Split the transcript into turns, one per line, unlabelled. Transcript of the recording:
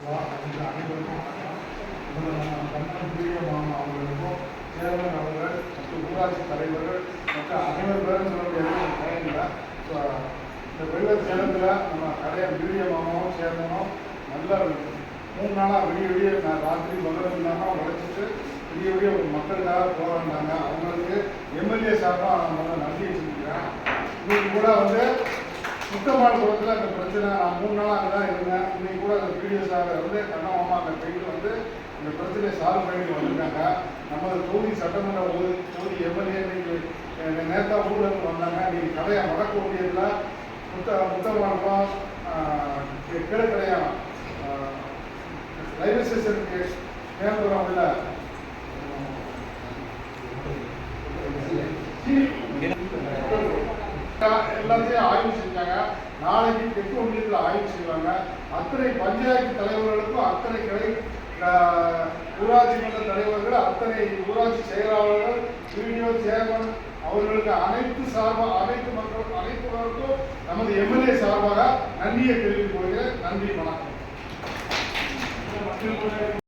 அனைவருக்கும் கண்ணன் மாமா அவர்களுக்கும் சேர்மன் அவர்கள் மற்றும் ஊராட்சி தலைவர்கள் மற்றும் அனைவர் பேரும் சொல்ல முடியாது பயனில்லை. ஸோ இந்த வெள்ள சேலத்தில் நம்ம கடையை வீடியோ மாமாவும் சேர்மனும் நல்லா 3 நாளாக விடிய நான் ராத்திரி பகல் இல்லாமல் உழைச்சிட்டு விடிய ஒரு மக்களுக்காக போராடினாங்க. அவங்களுக்கு எம்எல்ஏ சார்பாக நான் நன்றி வச்சுருக்கிறேன். இன்னைக்கு கூட முத்தமானபுரத்தில் அந்த பிரச்சனை நான் 3 நாளாக அங்கே தான் இருந்தேன். இன்னைக்கு கூட அந்த வீடியோ சார் கண்ணமாமா அங்கே போயிட்டு இந்த பிரச்சனையை சால்வ் பண்ணிட்டு வந்திருக்காங்க. நமது தொகுதி சட்டமன்ற தொகுதி எம்எல்ஏ இன்னைக்கு நேரத்தா ஊழலுக்கு வந்தாங்க. இன்னைக்கு கடையை வடக்கு ஒன்றியத்தில் முத்தமானபுரம் கிழக்கடையாம் ரயில்வே ஸ்டேஷனுக்கு மேம்புறம் இல்லை எல்லாத்தையும் ஆய்வு செஞ்சாங்க. நாளைக்கு தெற்கு ஒன்றியத்தில் ஆய்வு செய்வாங்க. அத்தனை பஞ்சாயத்து தலைவர்களுக்கும் அத்தனை கிளை ஊராட்சி மன்ற தலைவர்கள் அத்தனை ஊராட்சி செயலாளர்கள் வீடியோ சேர்மன் அவர்களுக்கு அனைத்து மக்கள் அனைத்துவருக்கும் நமது எம்எல்ஏ சார்பாக நன்றியை தெரிவித்துக் கொள்கிறேன். நன்றி, வணக்கம்.